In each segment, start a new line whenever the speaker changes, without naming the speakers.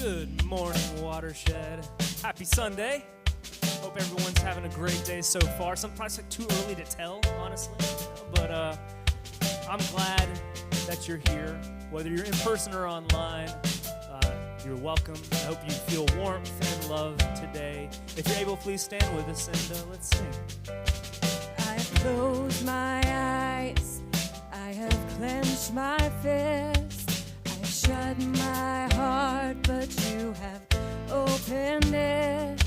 Good morning, Watershed. Happy Sunday. Hope everyone's having a great day so far. Sometimes it's too early to tell, honestly. But I'm glad that you're here. Whether you're in person or online, you're welcome. I hope you feel warmth and love today. If you're able, please stand with us and let's sing.
I have closed my eyes. I have clenched my fist. I've shut my heart, but you have opened it.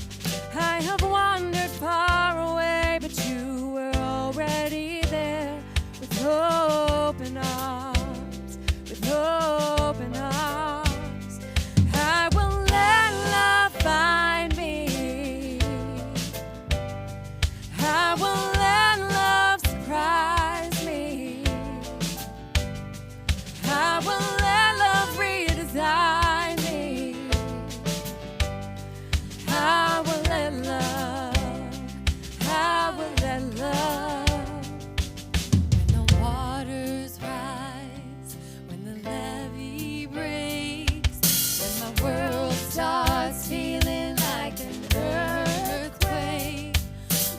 I have wandered far away, but you were already there with open arms, with open arms. I will let love find me. I will let love surprise me. I will let love redesign me. I will let love. When the waters rise, when the levee breaks, when my world starts feeling like an earthquake,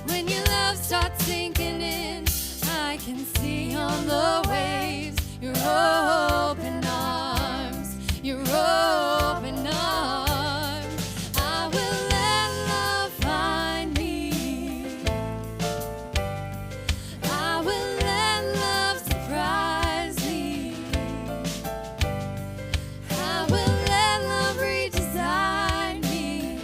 when your love starts sinking in, I can see on the waves your open arms, your open arms. I will let love find me. I will let love surprise me. I will let love redesign me.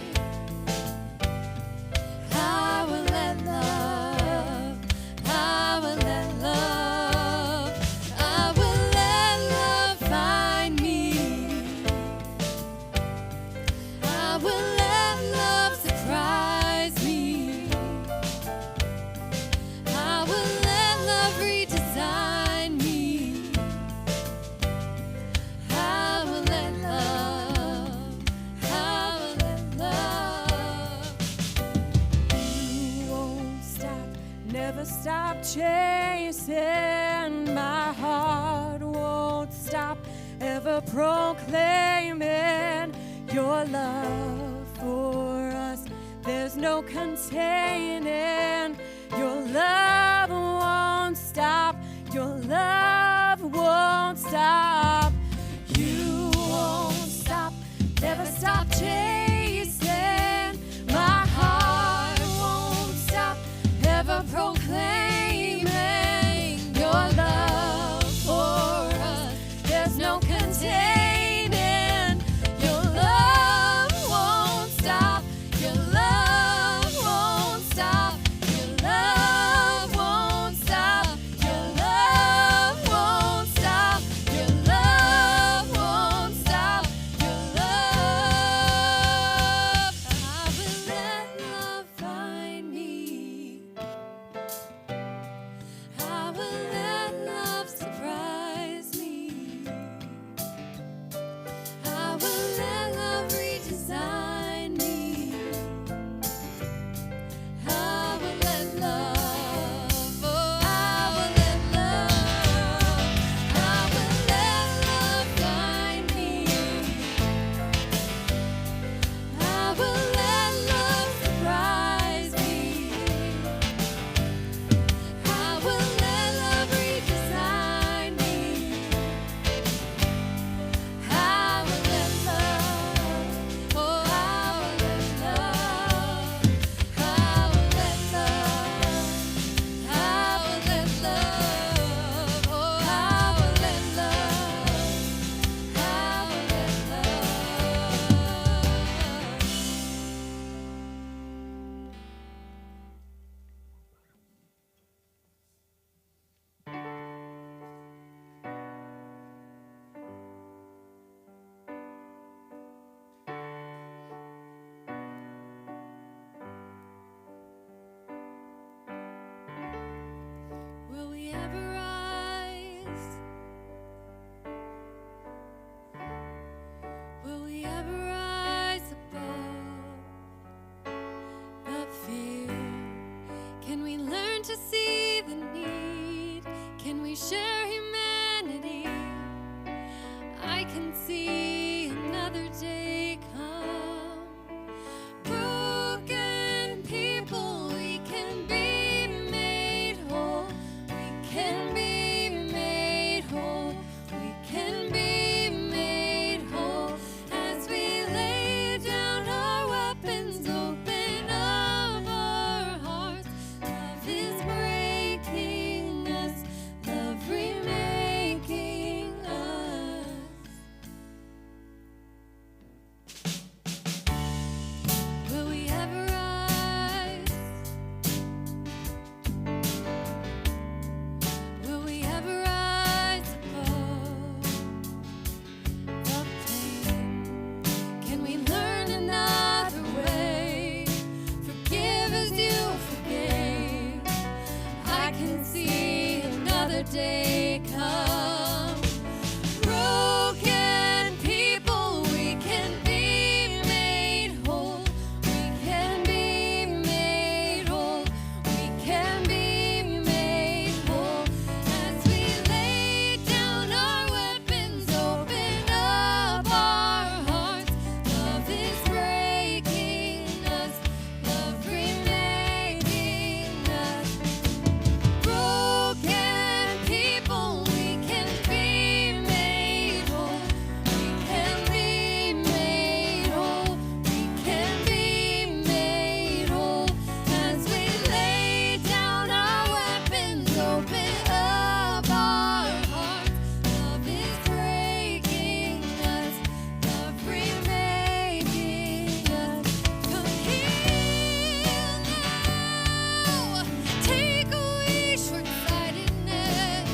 I will let love. I will let love. I will let love find me. I will let love surprise me. I will let love redesign me. I will let love. I will let love. You won't stop, never stop chasing. My heart won't stop, ever proclaiming your love for us. There's no containing. Your love won't stop. Your love won't stop. You won't stop, never stop chasing. My heart won't stop, ever proclaiming your love for us. There's no containing. Your love won't stop. Your to see the need? Can we share humanity? I can see another day come. Broken people, we can be made whole. We can be made whole. We can be made whole. As we lay down our weapons, open up our hearts. Love is breaking us, love remaking us. Will we ever rise? Will we ever rise above the pain? Can we learn another way? Forgive as you forgave. I can see another day come. Broken people, we can be made whole. We can be made whole. We can be made whole. As we lay down our weapons, open up our hearts. Love is breaking us, love remaking us. Broken people, we can be made whole. We can be made whole. We can be made whole. As we lay down our weapons, open up our hearts. Love is breaking us, love remaking us. Come heal now. Take away short-sightedness,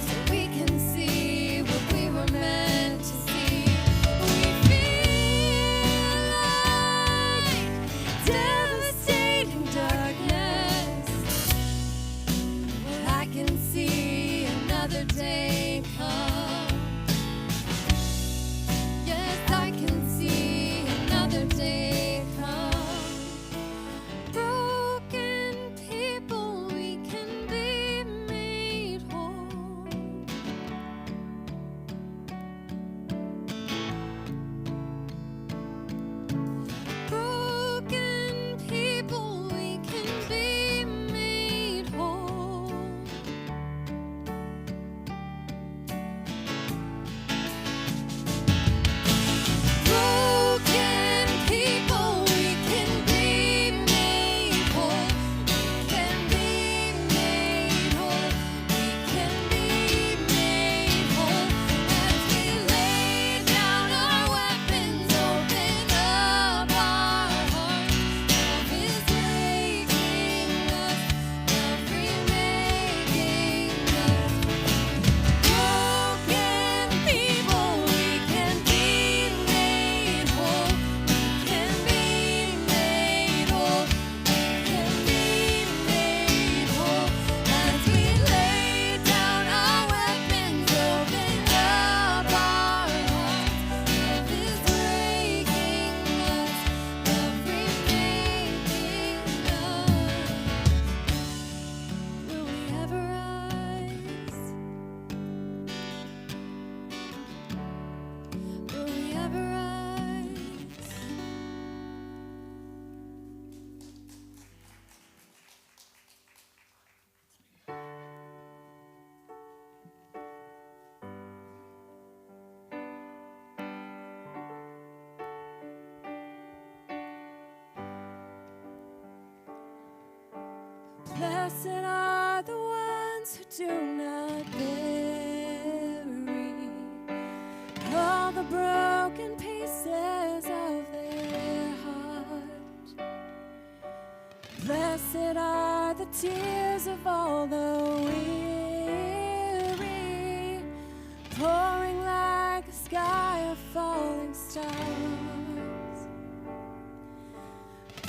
so we can see what we were meant to see. We feel like devastating darkness. Well, I can see another day come. Yes, I can see another day come. Broken people, we can be made whole. Broken people, we can be made whole. Broken people, we can be made whole. We can be made whole. We can be made whole. As we lay down our weapons, open up our hearts. Love is breaking us, love remaking us. Broken people, we can be made whole. We can be made whole. We can be made whole. As we lay down our weapons, open up our hearts. Love is breaking us, love remaking us. Will we ever rise? Will we ever rise? Blessed are the ones who do not bury all the broken pieces of their heart. Blessed are the tears of all the weary, pouring like a sky of falling stars.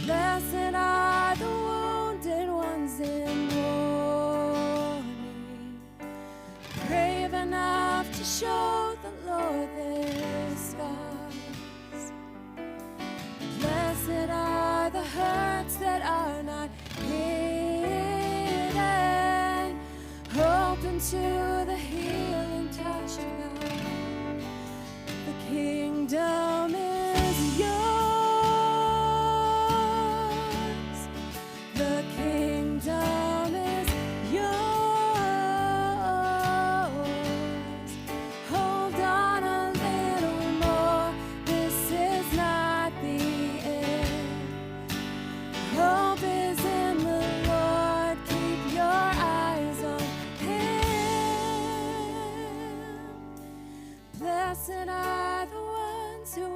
Blessed are the wounded ones in mourning, brave enough to show the Lord their scars. Blessed are the hurts that are not hidden, to the healing touch of God. The kingdom is yours. The kingdom is yours. Hold on a little more. This is not the end. Hope is in the Lord. Keep your eyes on Him. Blessed are the ones who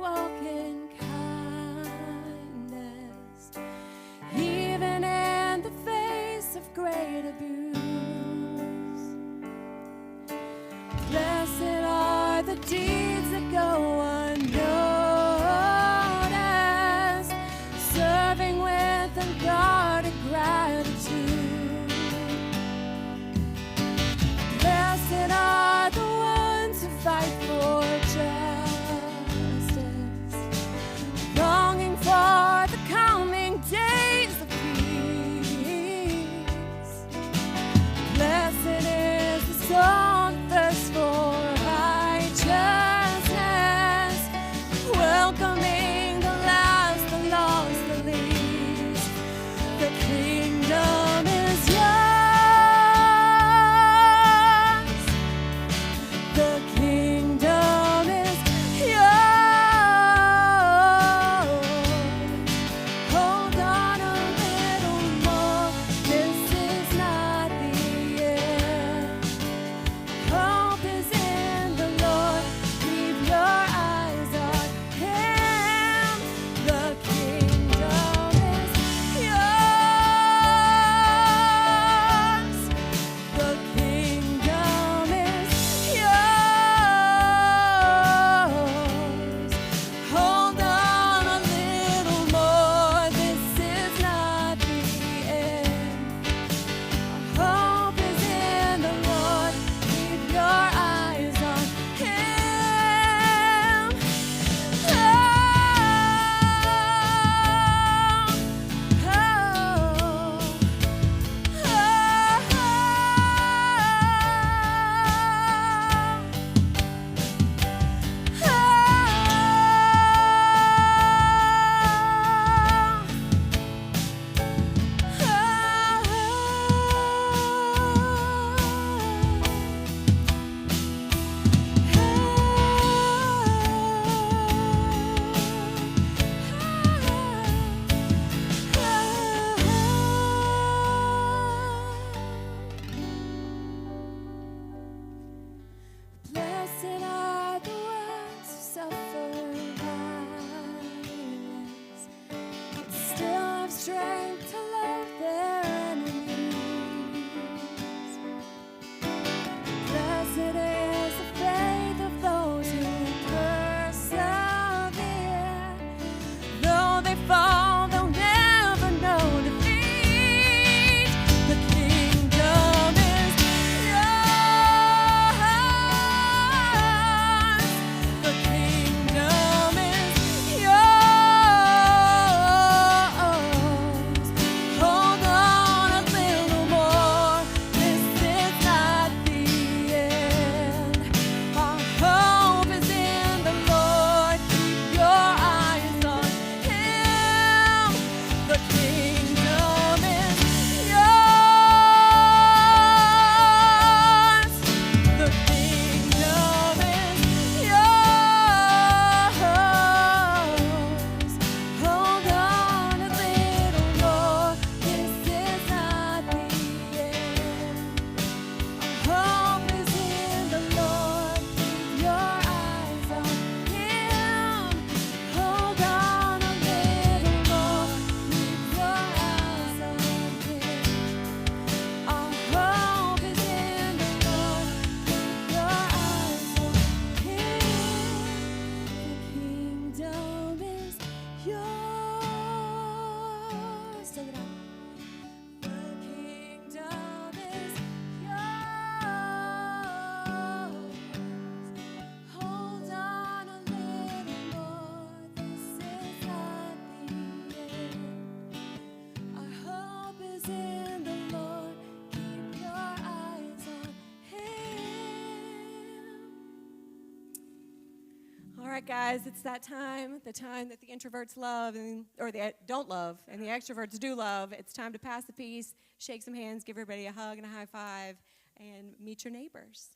right, guys, it's that time, the time that the introverts love, or they don't love, and the extroverts do love. It's time to pass the peace, shake some hands, give everybody a hug and a high five, and meet your neighbors.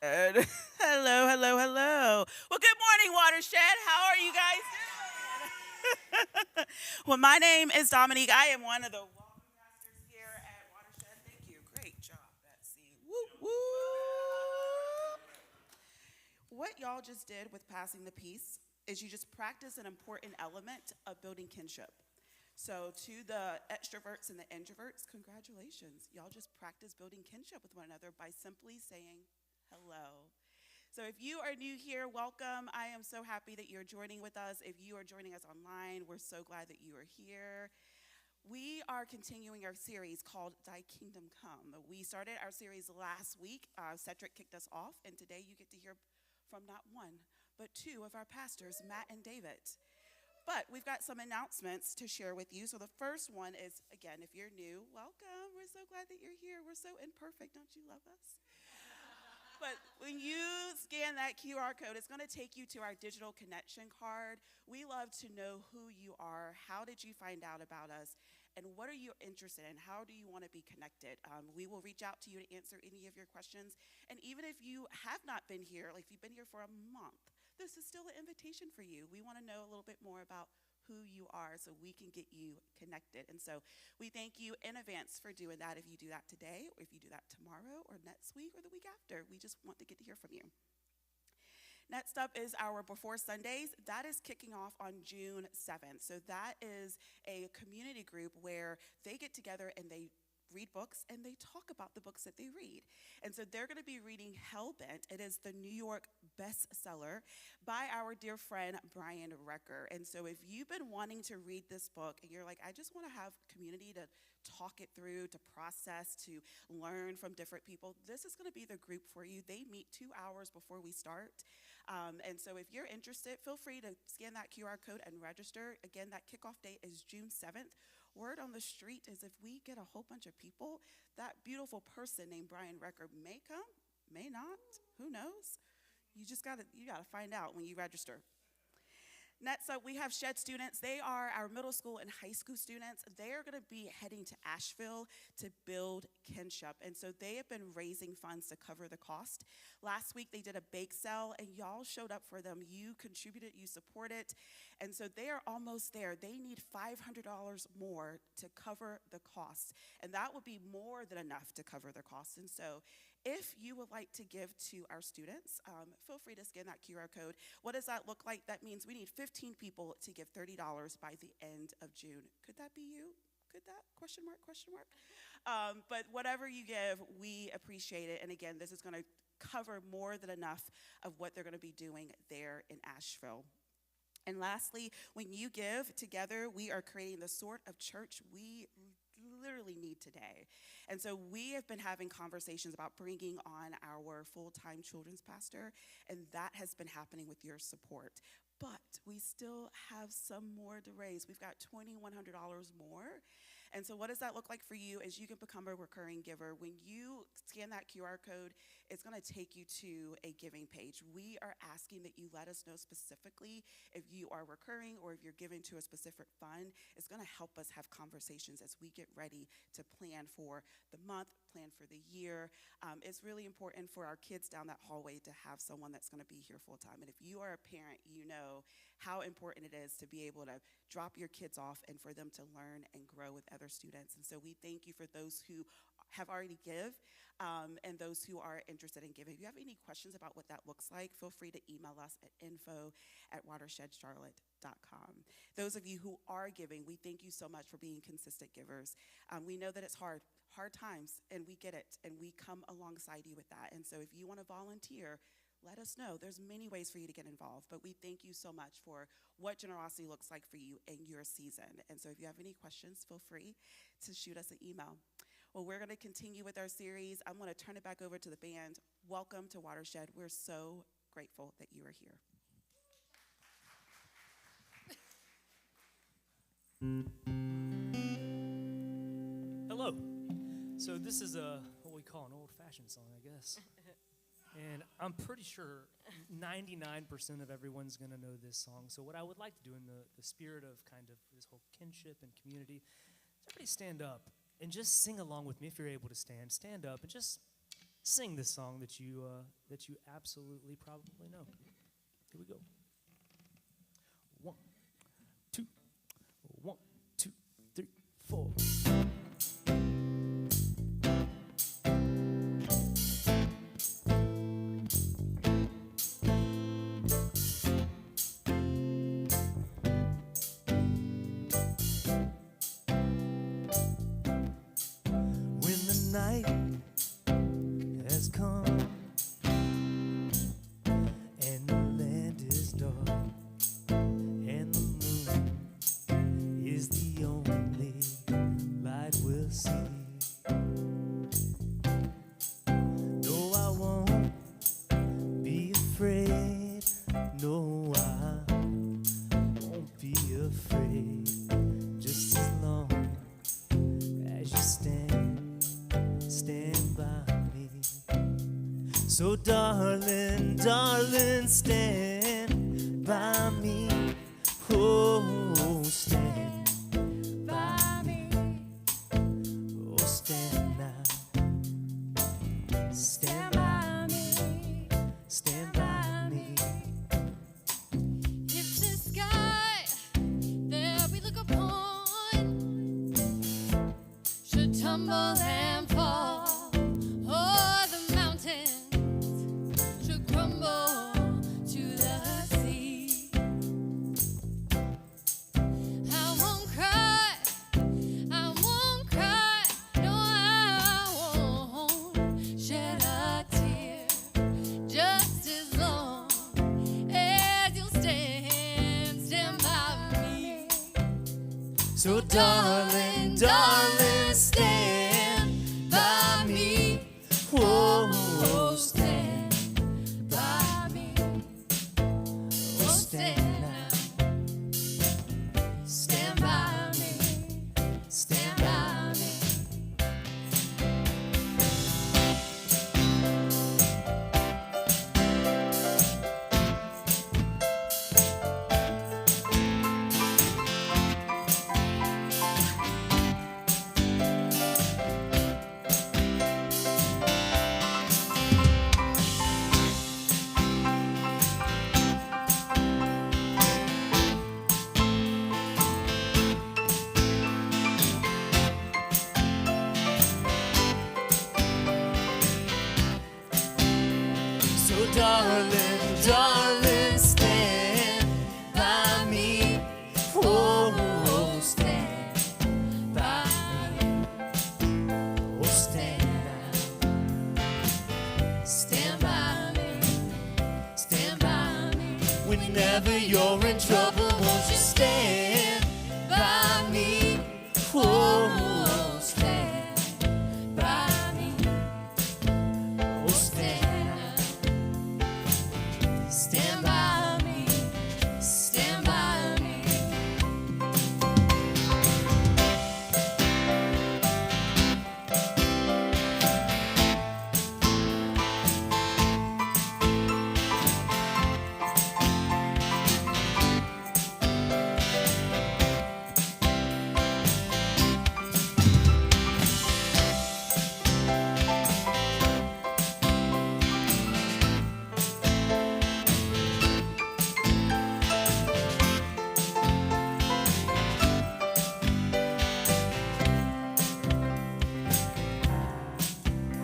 Good. Hello, hello, hello. Well, good morning, Watershed. How are you guys doing? Well, my name is Dominique. I am one of the welcome pastors here at Watershed. Thank you. Great job, Betsy. Woo, woo. What y'all just did with passing the peace is you just practice an important element of building kinship. So to the extroverts and the introverts, congratulations. Y'all just practice building kinship with one another by simply saying hello. So if you are new here, welcome. I am so happy that you're joining with us. If you are joining us online, we're so glad that you are here. We are continuing our series called Thy Kingdom Come. We started our series last week. Cedric kicked us off, and today you get to hear from not one, but two of our pastors, Matt and David. But we've got some announcements to share with you. So the first one is, again, if you're new, welcome. We're so glad that you're here. We're so imperfect. Don't you love us? But when you scan that QR code, it's going to take you to our digital connection card. We love to know who you are. How did you find out about us? And what are you interested in? How do you want to be connected? We will reach out to you to answer any of your questions. And even if you have not been here, like if you've been here for a month, this is still an invitation for you. We want to know a little bit more about who you are so we can get you connected. And so we thank you in advance for doing that if you do that today, or if you do that tomorrow, or next week, or the week after. We just want to get to hear from you. Next up is our Before Sundays. That is kicking off on June 7th. So that is a community group where they get together and they read books and they talk about the books that they read. And so they're going to be reading Hellbent. It is the New York bestseller by our dear friend Brian Recker. And so if you've been wanting to read this book and you're like, I just want to have community to talk it through, to process, to learn from different people, this is going to be the group for you. They meet 2 hours before we start. And so if you're interested, feel free to scan that QR code and register. Again, that kickoff date is June 7th. Word on the street is if we get a whole bunch of people, that beautiful person named Brian Recker may come, may not, who knows? You gotta find out when you register. Next up, we have Shed students. They are our middle school and high school students. They are going to be heading to Asheville to build kinship. And so they have been raising funds to cover the cost. Last week, they did a bake sale, and y'all showed up for them. You contributed, you supported. And so they are almost there. They need $500 more to cover the cost. And that would be more than enough to cover the cost. And so if you would like to give to our students, feel free to scan that QR code. What does that look like? That means we need 15 people to give $30 by the end of June. Could that be you? Could that? Question mark, question mark. But whatever you give, we appreciate it. And again, this is going to cover more than enough of what they're going to be doing there in Asheville. And lastly, when you give together, we are creating the sort of church we literally need today. And so we have been having conversations about bringing on our full-time children's pastor, and that has been happening with your support. But we still have some more to raise. We've got $2,100 more. And so what does that look like for you is you can become a recurring giver. When you scan that QR code, it's going to take you to a giving page. We are asking that you let us know specifically if you are recurring or if you're giving to a specific fund. It's going to help us have conversations as we get ready to plan for the month, plan for the year. It's really important for our kids down that hallway to have someone that's going to be here full time. And if you are a parent, you know how important it is to be able to drop your kids off and for them to learn and grow with other students. And so we thank you for those who have already give and those who are interested in giving. If you have any questions about what that looks like, feel free to email us at info@watershedcharlotte.com. Those of you who are giving, we thank you so much for being consistent givers. We know that it's hard times, and we get it, and we come alongside you with that. And so if you want to volunteer, let us know. There's many ways for you to get involved, but we thank you so much for what generosity looks like for you in your season. And so if you have any questions, feel free to shoot us an email. Well, we're going to continue with our series. I'm going to turn it back over to the band. Welcome to Watershed. We're so grateful that you are here.
Hello. So this is what we call an old-fashioned song, I guess. And I'm pretty sure 99% of everyone's going to know this song. So what I would like to do in the spirit of kind of this whole kinship and community is everybody stand up and just sing along with me. If you're able to stand up and just sing this song that you absolutely probably know. Here we go. 1, 2, 1, 2, 3, 4. Has come and the land is dark and the moon is the only light we'll see. No, I won't be afraid. No, I won't be afraid. Just as long as you stand by me. So darling, darling, stand by me. Oh, stand by me. Oh, stand now. Stand by me. Stand by me.
If the sky that we look upon should tumble and fall, or the mountains should crumble to the sea, I won't cry, no, I won't shed a tear, just as long as you'll stand by me.
So darling, darling, stand by me. Oh,
Stand by me.
oh, stand now.
Stand by me.
Stand by me. So darling, darling, stand by me. Oh, stand by me. Oh, stand now. Stand by me. Stand by me. Whenever Whenever you're in trouble, won't you stand by me? Oh,
stand by me.
oh, stand.
Stand by me. Stand by me.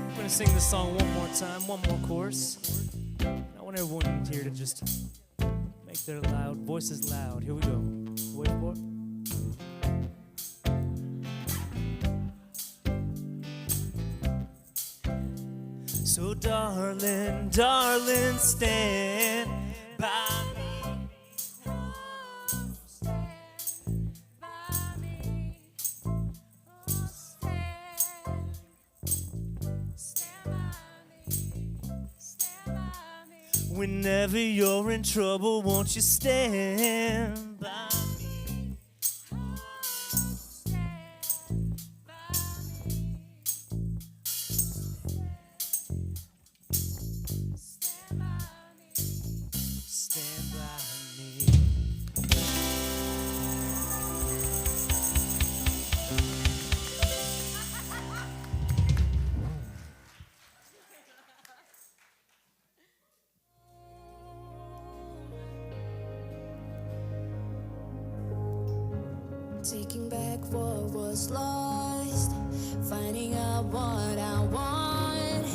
I'm gonna sing this song one more time, one more chorus. I want everyone here to just make their loud voices loud. Here we go. Wait for it. So darling, darling, stand by me. Whenever you're in trouble, won't you stand by me? Stand by me.
Taking back what was lost, finding out what I want.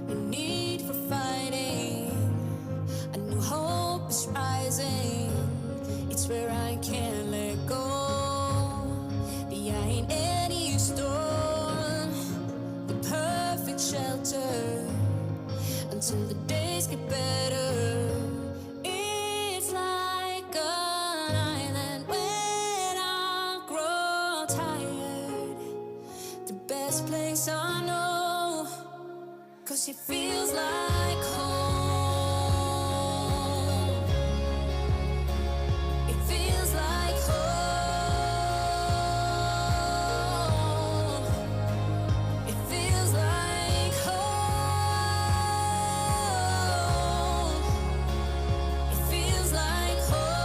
No need for fighting. A new hope is rising. It's where I can't let go. Behind any storm, the perfect shelter until the days get better. It's like an island when I grow tired. The best place I know, 'cause it feels like home. It feels like home. It feels like home. It feels like home.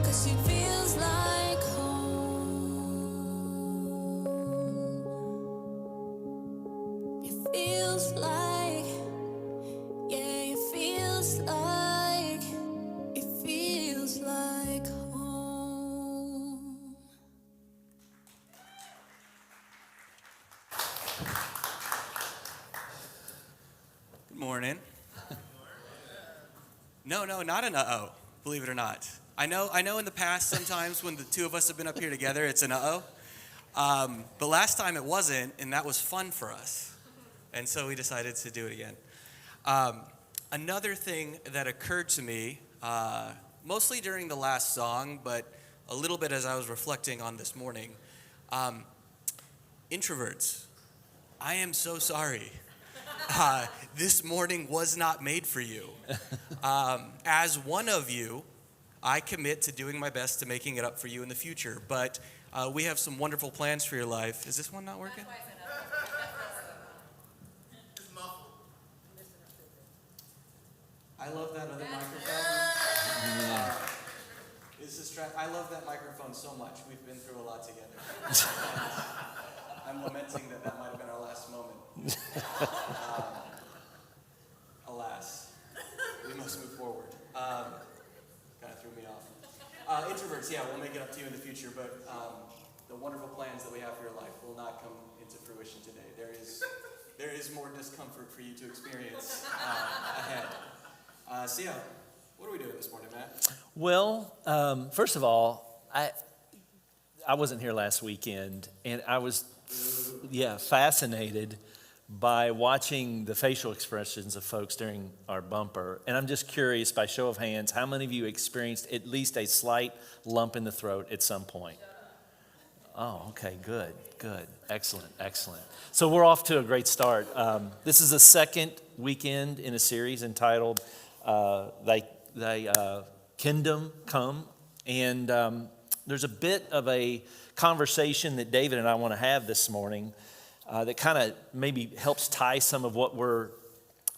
'Cause it feels like home. It feels like, yeah, it feels like home.
Good morning. No, not an uh-oh, believe it or not. I know in the past sometimes when the two of us have been up here together, it's an uh-oh. But last time it wasn't, and that was fun for us. And so we decided to do it again. Another thing that occurred to me, mostly during the last song, but a little bit as I was reflecting on this morning, introverts, I am so sorry. This morning was not made for you. As one of you, I commit to doing my best to making it up for you in the future. But we have some wonderful plans for your life. Is this one not working? I love that other microphone. I love that microphone so much. We've been through a lot together. I'm lamenting that might have been our last moment. Alas, we must move forward. Kind of threw me off. Introverts, yeah, we'll make it up to you in the future, but the wonderful plans that we have for your life will not come into fruition today. There is more discomfort for you to experience ahead. So yeah, what are we doing this morning, Matt?
Well, first of all, I wasn't here last weekend, and I was, fascinated by watching the facial expressions of folks during our bumper. And I'm just curious, by show of hands, how many of you experienced at least a slight lump in the throat at some point? Oh, okay, good. Excellent. So we're off to a great start. This is the second weekend in a series entitled Thy Kingdom Come. And there's a bit of a conversation that David and I want to have this morning that kind of maybe helps tie some of what we're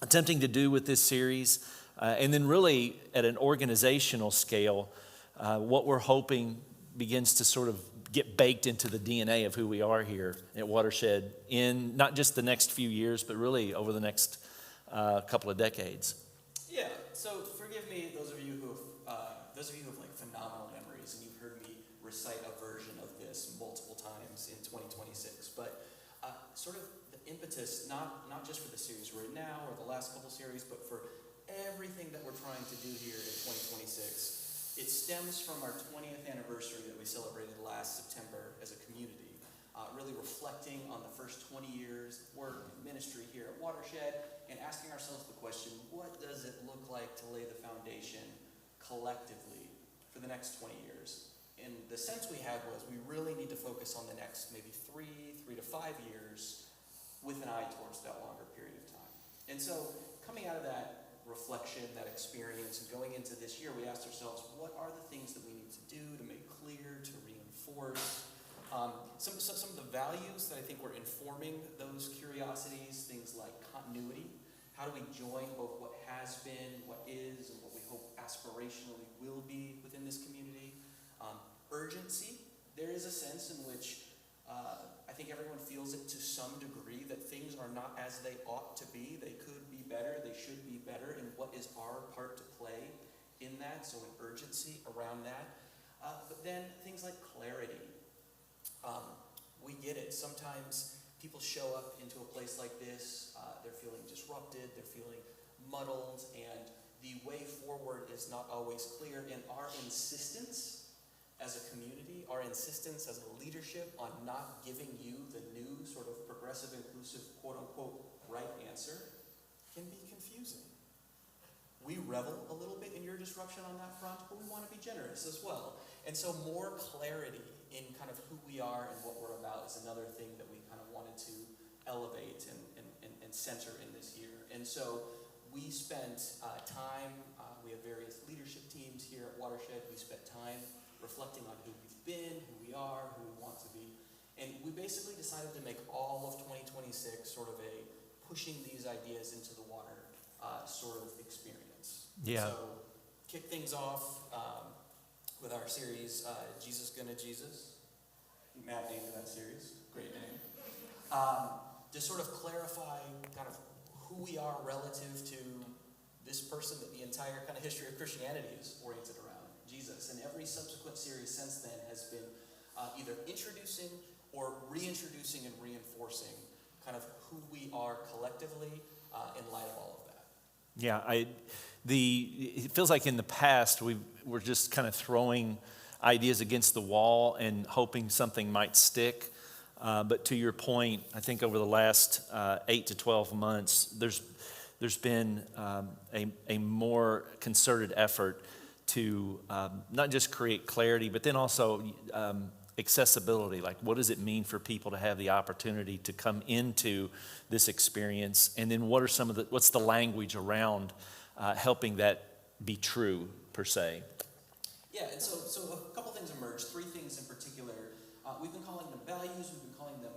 attempting to do with this series. And then really at an organizational scale, what we're hoping begins to sort of get baked into the DNA of who we are here at Watershed in not just the next few years, but really over the next couple of decades.
Yeah, so forgive me, those of you who have like phenomenal memories, and you've heard me recite a version of this multiple times in 2026, but sort of the impetus, not just for the series we're in now or the last couple series, but for everything that we're trying to do here in 2026, it stems from our 20th anniversary that we celebrated last September as a community, really reflecting on the first 20 years of work and ministry here at Watershed, and asking ourselves the question, what does it look like to lay the foundation collectively for the next 20 years? And the sense we had was we really need to focus on the next maybe 3 to 5 years with an eye towards that longer period of time. And so coming out of that reflection, that experience, and going into this year, we asked ourselves, what are the things that we need to do to make clear, to reinforce? Some of the values that I think were informing those curiosities, things like continuity. How do we join both what has been, what is, and what we hope aspirationally will be within this community? Urgency. There is a sense in which I think everyone feels it to some degree that things are not as they ought to be. They could be better. They should be better. And what is our part to play in that? So an urgency around that. But then things like clarity. We get it. Sometimes people show up into a place like this. They're feeling disrupted. They're feeling muddled. And the way forward is not always clear. And our insistence as a community, our insistence as a leadership on not giving you the new sort of progressive, inclusive, quote-unquote, right answer can be confusing. We revel a little bit in your disruption on that front, but we want to be generous as well. And so more clarity in kind of who we are and what we're about is another thing that we kind of wanted to elevate and center in this year. And so we spent time, we have various leadership teams here at Watershed. We spent time reflecting on who we've been, who we are, who we want to be. And we basically decided to make all of 2026 sort of a pushing these ideas into the water sort of experience.
Yeah.
So kick things off with our series, Jesus Gonna Jesus. Matt named that series. Great name. To sort of clarify kind of who we are relative to this person that the entire kind of history of Christianity is oriented around, Jesus. And every subsequent series since then has been either introducing or reintroducing and reinforcing kind of who we are collectively in light of all of that.
Yeah, it feels like in the past we're just kind of throwing ideas against the wall and hoping something might stick. But to your point, I think over the last 8 to 12 months, there's been a more concerted effort to not just create clarity, but then also accessibility. Like, what does it mean for people to have the opportunity to come into this experience? And then what's the language around helping that be true, per se?
Yeah, and so a couple things emerged, 3 things in particular. We've been calling them values, we've been calling them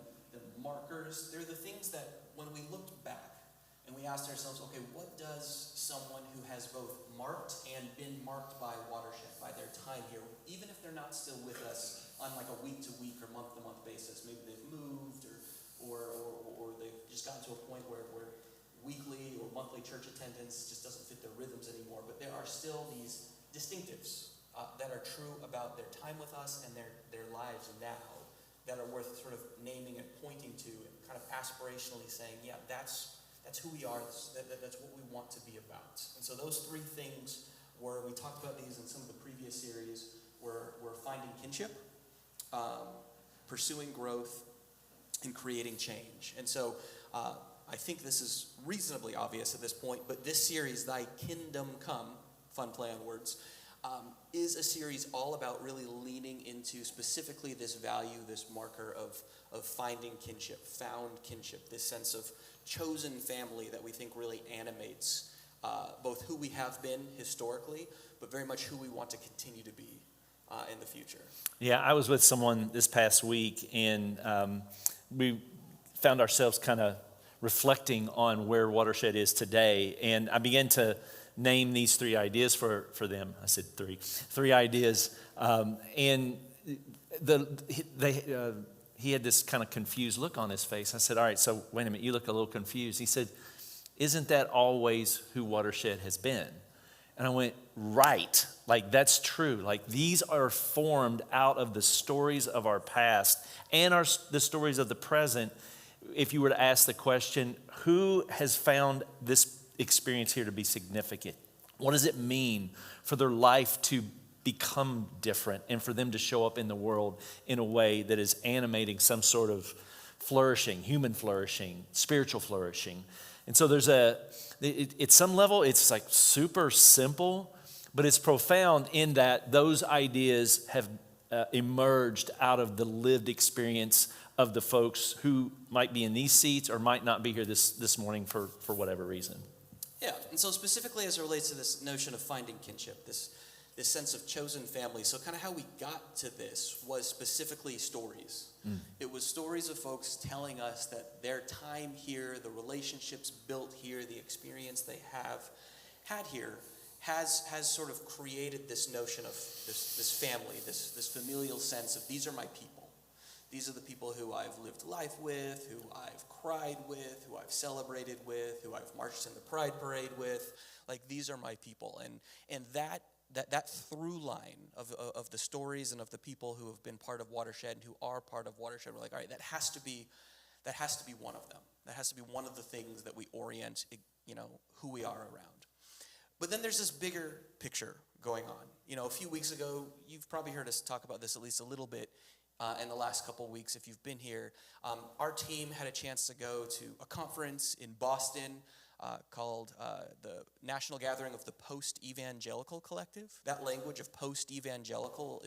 markers. They're the things that when we looked back and we asked ourselves, okay, what does someone who has both marked and been marked by Watershed, by their time here, even if they're not still with us on like a week-to-week or month-to-month basis, maybe they've moved or they've just gotten to a point where weekly or monthly church attendance just doesn't fit their rhythms anymore, but there are still these distinctives that are true about their time with us and their lives now that are worth sort of naming and pointing to and kind of aspirationally saying, yeah, that's who we are, that's what we want to be about. And so those 3 things we talked about these in some of the previous series, were finding kinship, pursuing growth, and creating change. And so I think this is reasonably obvious at this point, but this series, Thy Kingdom Come, fun play on words, is a series all about really leaning into specifically this value, this marker of finding kinship, found kinship, this sense of chosen family that we think really animates both who we have been historically, but very much who we want to continue to be in the future.
Yeah, I was with someone this past week, and we found ourselves kind of reflecting on where Watershed is today, and I began to name these three ideas for them. I said three ideas, and he had this kind of confused look on his face. I said, all right, so wait a minute, you look a little confused. He said, isn't that always who Watershed has been? And I went, right, like that's true. Like these are formed out of the stories of our past and the stories of the present. If you were to ask the question, who has found this experience here to be significant? What does it mean for their life to become different and for them to show up in the world in a way that is animating some sort of flourishing, human flourishing, spiritual flourishing? And so at some level, it's like super simple, but it's profound in that those ideas have emerged out of the lived experience of the folks who might be in these seats or might not be here this morning for whatever reason.
Yeah, and so specifically as it relates to this notion of finding kinship, this sense of chosen family, so kind of how we got to this was specifically stories. It was stories of folks telling us that their time here, the relationships built here, the experience they have had here has sort of created this notion of this family, this familial sense of these are my people. These are the people who I've lived life with, who I've cried with, who I've celebrated with, who I've marched in the Pride Parade with. Like these are my people, and that through line of the stories and of the people who have been part of Watershed and who are part of Watershed, we're like, all right, that has to be one of them. That has to be one of the things that we orient, who we are around. But then there's this bigger picture going on. A few weeks ago, you've probably heard us talk about this at least a little bit in the last couple weeks if you've been here. Our team had a chance to go to a conference in Boston called the National Gathering of the Post-Evangelical Collective. That language of post-evangelical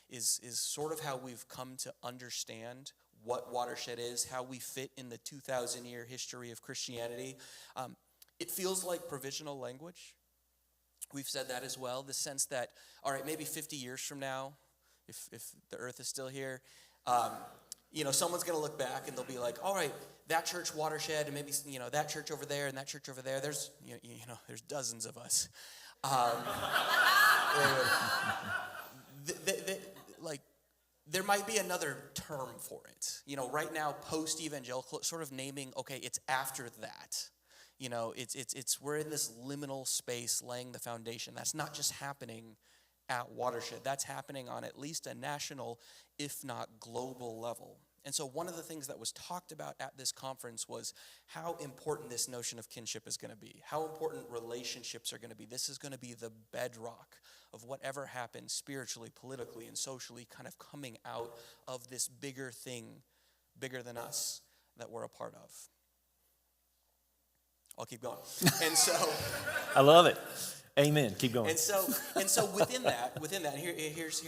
is sort of how we've come to understand what Watershed is, how we fit in the 2,000-year history of Christianity. It feels like provisional language. We've said that as well, the sense that, all right, maybe 50 years from now, if the earth is still here, someone's going to look back and they'll be like, all right, that church Watershed and maybe, that church over there and that church over there, there's, there's dozens of us. There might be another term for it. Right now, post-evangelical, sort of naming, okay, it's after that. It's we're in this liminal space laying the foundation. That's not just happening at Watershed. That's happening on at least a national, if not global level. And so one of the things that was talked about at this conference was how important this notion of kinship is going to be, how important relationships are going to be. This is going to be the bedrock of whatever happens spiritually, politically, and socially, kind of coming out of this bigger thing, bigger than us, that we're a part of. I'll keep going. And so
I love it. Amen. Keep going.
And so within that, here's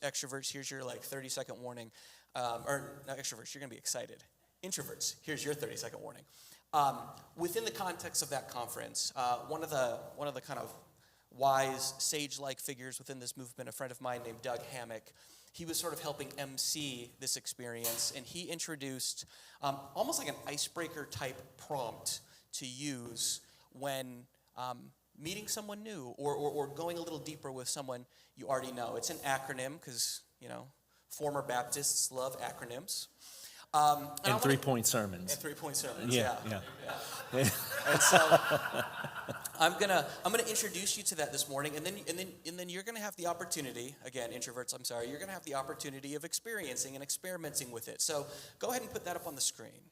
extroverts. Here's your 30-second warning. Or not extroverts. You're gonna be excited. Introverts. Here's your 30-second warning. Within the context of that conference, one of the kind of wise, sage-like figures within this movement, a friend of mine named Doug Hammock, he was sort of helping MC this experience, and he introduced almost like an icebreaker type prompt to use when meeting someone new or going a little deeper with someone you already know. It's an acronym because, former Baptists love acronyms.
And three-point sermons.
And three-point sermons, yeah.
Yeah.
And so I'm gonna introduce you to that this morning, and then you're gonna have the opportunity, again, introverts, I'm sorry, you're gonna have the opportunity of experiencing and experimenting with it. So go ahead and put that up on the screen.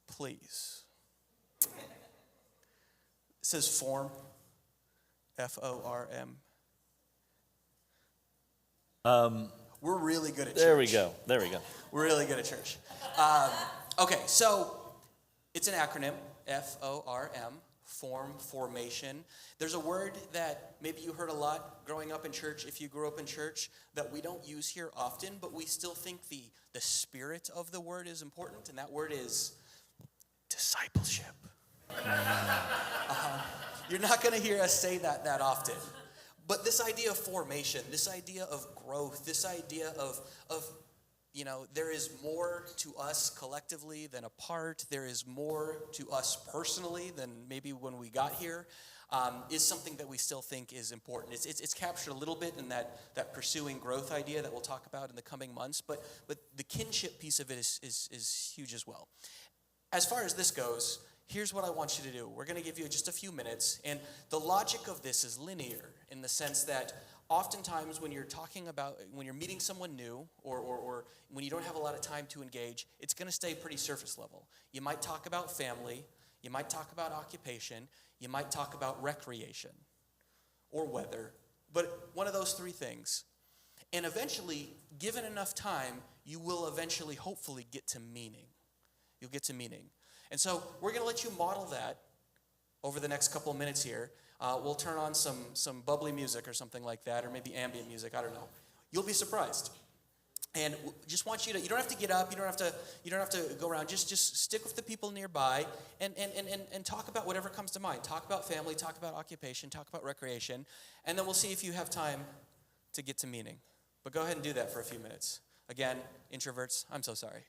Please. It says form, F-O-R-M. We're really good at church.
There we go.
We're really good at church. Okay, so it's an acronym, FORM, formation. There's a word that maybe you heard a lot growing up in church, if you grew up in church, that we don't use here often, but we still think the spirit of the word is important, and that word is discipleship. You're not going to hear us say that often. But this idea of formation, this idea of growth, this idea of there is more to us collectively than apart. There is more to us personally than maybe when we got here, is something that we still think is important. It's captured a little bit in that pursuing growth idea that we'll talk about in the coming months, but the kinship piece of it is huge as well. As far as this goes, here's what I want you to do. We're going to give you just a few minutes, and the logic of this is linear in the sense that oftentimes when you're when you're meeting someone new or when you don't have a lot of time to engage, it's going to stay pretty surface level. You might talk about family, you might talk about occupation, you might talk about recreation or weather, but one of those three things. And eventually, given enough time, you will eventually, hopefully, get to meaning. You'll get to meaning. And so we're going to let you model that over the next couple of minutes here. We'll turn on some bubbly music or something like that, or maybe ambient music, I don't know. You'll be surprised. And just want you don't have to get up, you don't have to go around, just stick with the people nearby and talk about whatever comes to mind. Talk about family, talk about occupation, talk about recreation, and then we'll see if you have time to get to meaning. But go ahead and do that for a few minutes. Again, introverts, I'm so sorry.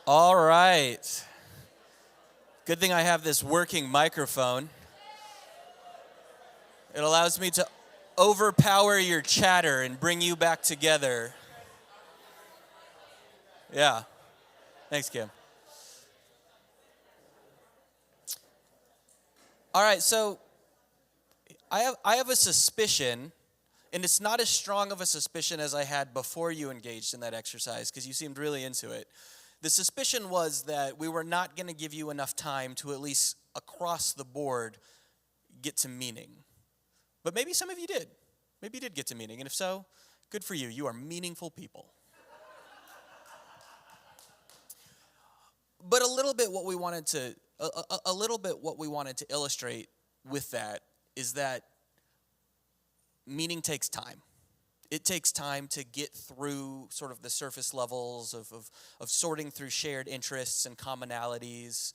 All right. Good thing I have this working microphone. It allows me to overpower your chatter and bring you back together. Yeah. Thanks, Kim. All right, so I have a suspicion, and it's not as strong of a suspicion as I had before you engaged in that exercise, because you seemed really into it. The suspicion was that we were not going to give you enough time to at least across the board get to meaning. But maybe some of you did. Maybe you did get to meaning, and if so, good for you. You are meaningful people. But a little bit what we wanted to illustrate with that is that meaning takes time. It takes time to get through sort of the surface levels of sorting through shared interests and commonalities,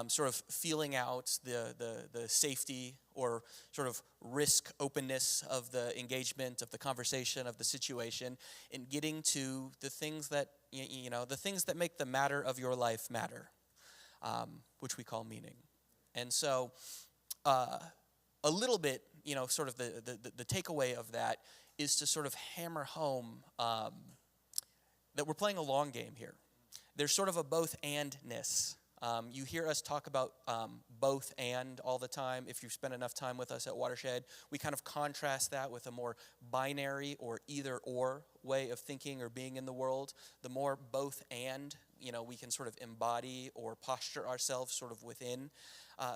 sort of feeling out the safety or sort of risk openness of the engagement, of the conversation, of the situation, and getting to the things that, the things that make the matter of your life matter, which we call meaning. And so a little bit, sort of the takeaway of that is to sort of hammer home that we're playing a long game here. There's sort of a both-and-ness. You hear us talk about both and all the time. If you've spent enough time with us at Watershed, we kind of contrast that with a more binary or either-or way of thinking or being in the world. The more both and, we can sort of embody or posture ourselves sort of within,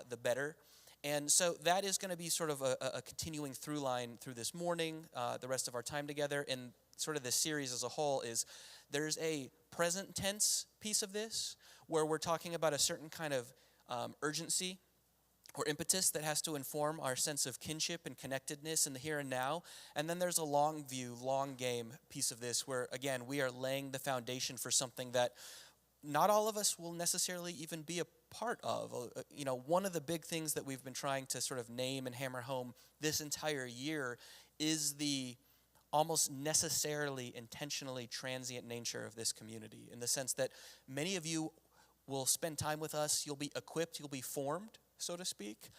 the better. And so that is going to be sort of a continuing through line through this morning, the rest of our time together, and sort of this series as a whole is there's a present tense piece of this where we're talking about a certain kind of urgency or impetus that has to inform our sense of kinship and connectedness in the here and now. And then there's a long view, long game piece of this where, again, we are laying the foundation for something that not all of us will necessarily even be a part of. One of the big things that we've been trying to sort of name and hammer home this entire year is the almost necessarily, intentionally transient nature of this community, in the sense that many of you will spend time with us, you'll be equipped, you'll be formed, so to speak,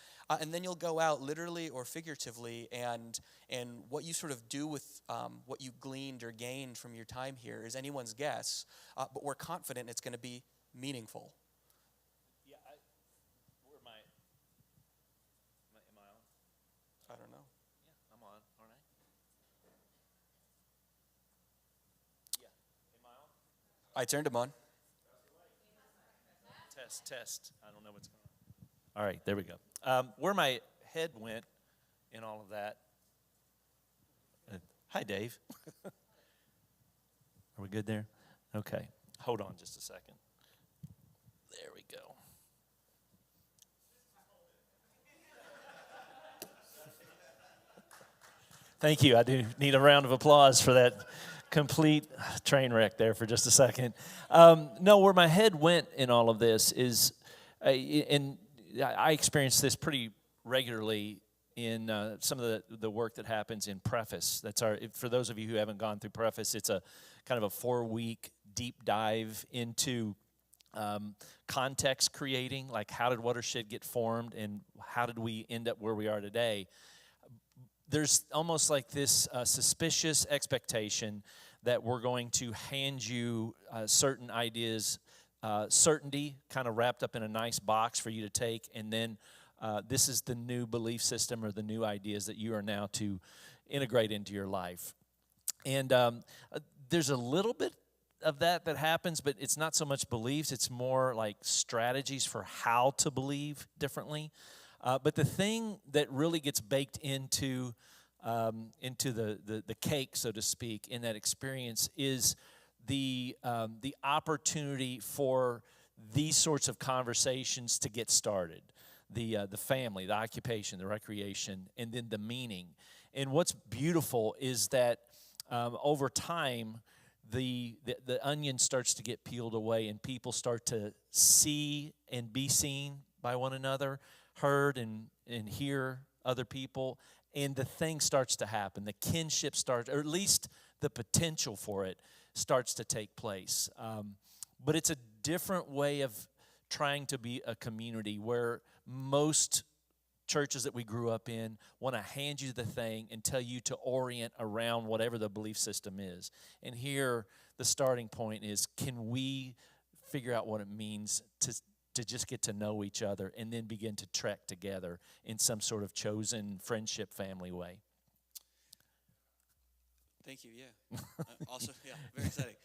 and then you'll go out literally or figuratively, and what you sort of do with what you gleaned or gained from your time here is anyone's guess, but we're confident it's going to be meaningful.
Yeah, where am I on?
I don't know.
Yeah, I'm on, aren't I? Yeah, am I on?
I turned him on.
Test. I don't know what's going on. All right, there we go. Where my head went in all of that. Hi, Dave. Are we good there? Okay. Hold on just a second. There we go. Thank you. I do need a round of applause for that complete train wreck there for just a second. No, where my head went in all of this is, and I experience this pretty regularly in some of the work that happens in Preface. For those of you who haven't gone through Preface, it's a kind of a 4-week deep dive into context creating, like how did Watershed get formed and how did we end up where we are today. There's almost like this suspicious expectation that we're going to hand you certain ideas, certainty kind of wrapped up in a nice box for you to take, and then this is the new belief system or the new ideas that you are now to integrate into your life. And there's a little bit of that happens, but it's not so much beliefs, it's more like strategies for how to believe differently. But the thing that really gets baked into the cake, so to speak, in that experience is the opportunity for these sorts of conversations to get started. The family, the occupation, the recreation, and then the meaning. And what's beautiful is that over time, the onion starts to get peeled away, and people start to see and be seen by one another, heard and hear other people, and the thing starts to happen. The kinship starts, or at least the potential for it starts to take place. But it's a different way of trying to be a community where most churches that we grew up in want to hand you the thing and tell you to orient around whatever the belief system is. And here, the starting point is, can we figure out what it means to just get to know each other and then begin to trek together in some sort of chosen friendship family way?
Thank you. Yeah. Also, yeah, very exciting.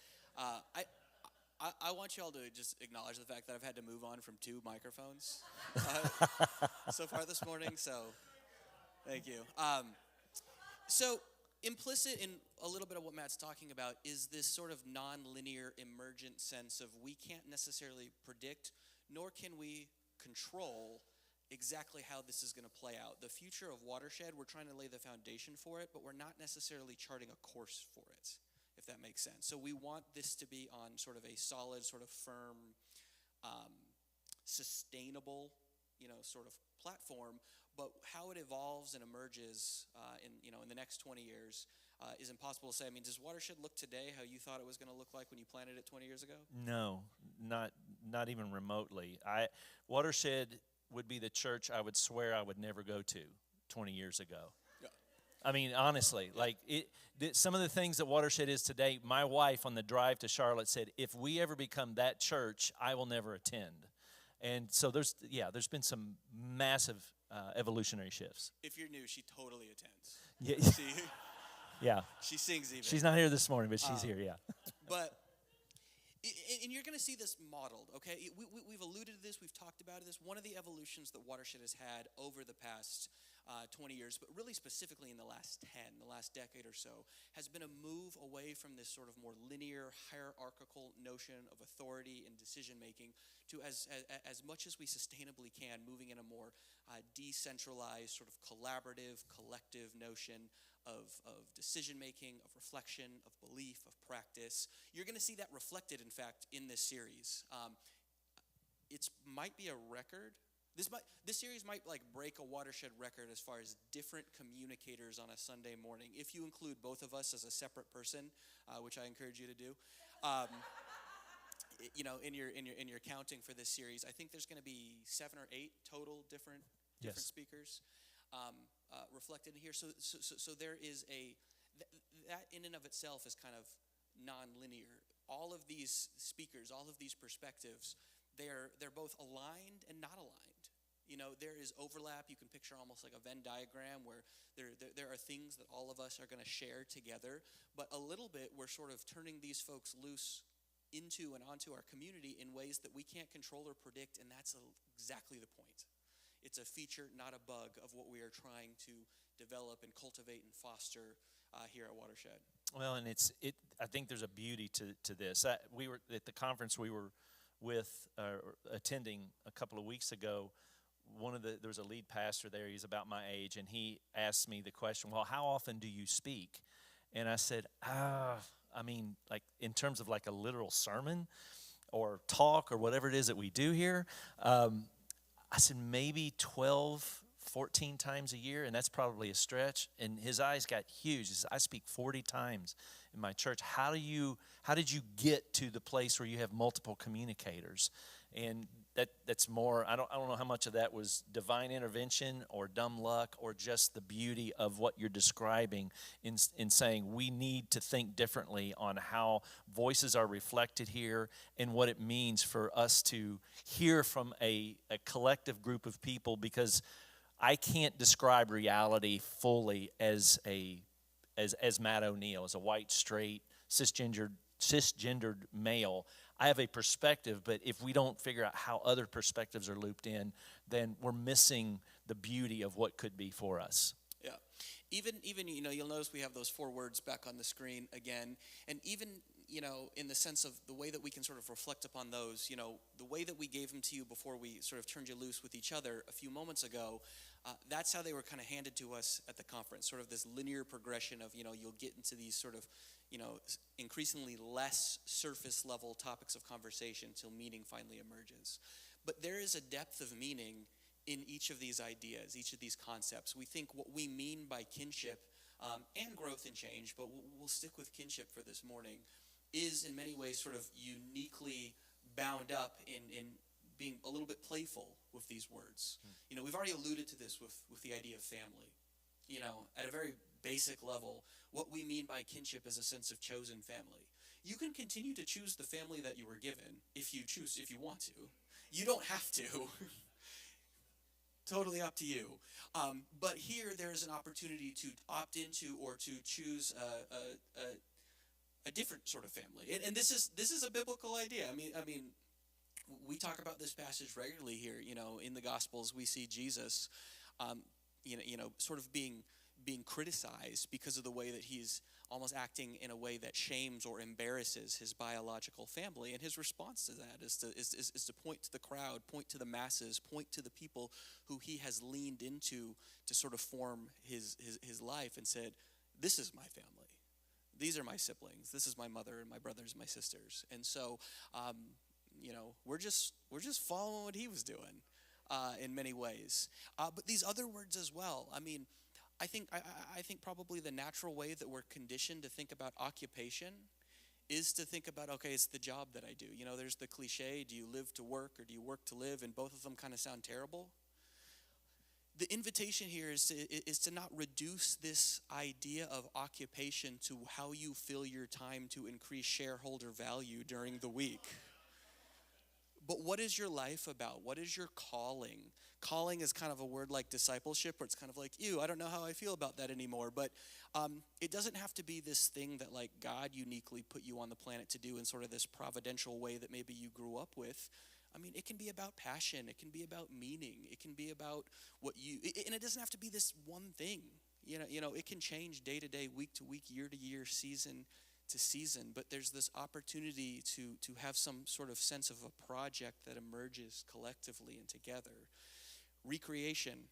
I want you all to just acknowledge the fact that I've had to move on from 2 microphones so far this morning. So, thank you. So, implicit in a little bit of what Matt's talking about is this sort of non-linear, emergent sense of we can't necessarily predict, nor can we control exactly how this is going to play out. The future of Watershed, we're trying to lay the foundation for it, but we're not necessarily charting a course for it, if that makes sense. So we want this to be on sort of a solid, sort of firm, sustainable, sort of platform. But how it evolves and emerges in the next 20 years is impossible to say. I mean, does Watershed look today how you thought it was going to look like when you planted it 20 years ago?
No, not even remotely. Watershed would be the church I would swear I would never go to 20 years ago.
Yeah.
I mean, honestly, like some of the things that Watershed is today, my wife on the drive to Charlotte said, if we ever become that church, I will never attend. And so there's been some massive evolutionary shifts.
If you're new, she totally attends.
Yeah. Yeah.
She sings even.
She's not here this morning, but she's here, yeah.
But, and you're going to see this modeled, okay? We've alluded to this. We've talked about this. One of the evolutions that Watershed has had over the past 20 years, but really specifically in the last decade or so, has been a move away from this sort of more linear, hierarchical notion of authority and decision-making to, as much as we sustainably can, moving in a more decentralized, sort of collaborative, collective notion of decision-making, of reflection, of belief, of practice. You're going to see that reflected, in fact, in this series. It might be a record. This series might break a Watershed record as far as different communicators on a Sunday morning. If you include both of us as a separate person, which I encourage you to do, in your counting for this series, I think there's going to be 7 or 8 total different speakers reflected in here. So there is that in and of itself is kind of non-linear. All of these speakers, all of these perspectives, they're both aligned and not aligned. There is overlap. You can picture almost like a Venn diagram where there are things that all of us are going to share together, but a little bit we're sort of turning these folks loose into and onto our community in ways that we can't control or predict, and that's exactly the point. It's a feature, not a bug, of what we are trying to develop and cultivate and foster here at Watershed.
Well, and I think there's a beauty to this. We were at the conference we were attending a couple of weeks ago. There was a lead pastor there. He's about my age, and he asked me the question, "Well, how often do you speak?" And I said, I mean, like in terms of like a literal sermon or talk or whatever it is that we do here. I said maybe 12, 14 times a year, and that's probably a stretch. And his eyes got huge. He said, I speak 40 times in my church. How did you get to the place where you have multiple communicators? And that's more, I don't know how much of that was divine intervention or dumb luck or just the beauty of what you're describing in saying we need to think differently on how voices are reflected here and what it means for us to hear from a collective group of people, because I can't describe reality fully as Matt O'Neill, as a white, straight, cisgendered male. I have a perspective, but if we don't figure out how other perspectives are looped in, then we're missing the beauty of what could be for us.
Yeah. Even you'll notice we have those 4 words back on the screen again. And even, in the sense of the way that we can sort of reflect upon those, the way that we gave them to you before we sort of turned you loose with each other a few moments ago, that's how they were kind of handed to us at the conference, sort of this linear progression of, you'll get into these sort of, increasingly less surface level topics of conversation until meaning finally emerges. But there is a depth of meaning in each of these ideas, each of these concepts. We think what we mean by kinship and growth and change, but we'll stick with kinship for this morning, is in many ways sort of uniquely bound up in being a little bit playful with these words. You know, we've already alluded to this with the idea of family. You know, at a very basic level, what we mean by kinship is a sense of chosen family. You can continue to choose the family that you were given if you want to. You don't have to. Totally up to you. But here there's an opportunity to opt into or to choose a different sort of family. And this is a biblical idea. I mean, we talk about this passage regularly here. You know, in the Gospels we see Jesus, sort of being criticized because of the way that he's almost acting in a way that shames or embarrasses his biological family. And his response to that is to point to the crowd, point to the masses, point to the people who he has leaned into to sort of form his life, and said, this is my family. These are my siblings. This is my mother and my brothers and my sisters. And so, we're just following what he was doing in many ways. But these other words as well. I mean, I think probably the natural way that we're conditioned to think about occupation is to think about, okay, it's the job that I do. You know, there's the cliche, do you live to work or do you work to live? And both of them kind of sound terrible. The invitation here is to not reduce this idea of occupation to how you fill your time to increase shareholder value during the week. But what is your life about? What is your calling? Calling is kind of a word like discipleship, where it's kind of like, ew, I don't know how I feel about that anymore. But it doesn't have to be this thing that like God uniquely put you on the planet to do in sort of this providential way that maybe you grew up with. I mean, it can be about passion. It can be about meaning. It can be about and it doesn't have to be this one thing. You know, it can change day to day, week to week, year to year, season to season, but there's this opportunity to have some sort of sense of a project that emerges collectively and together. Recreation,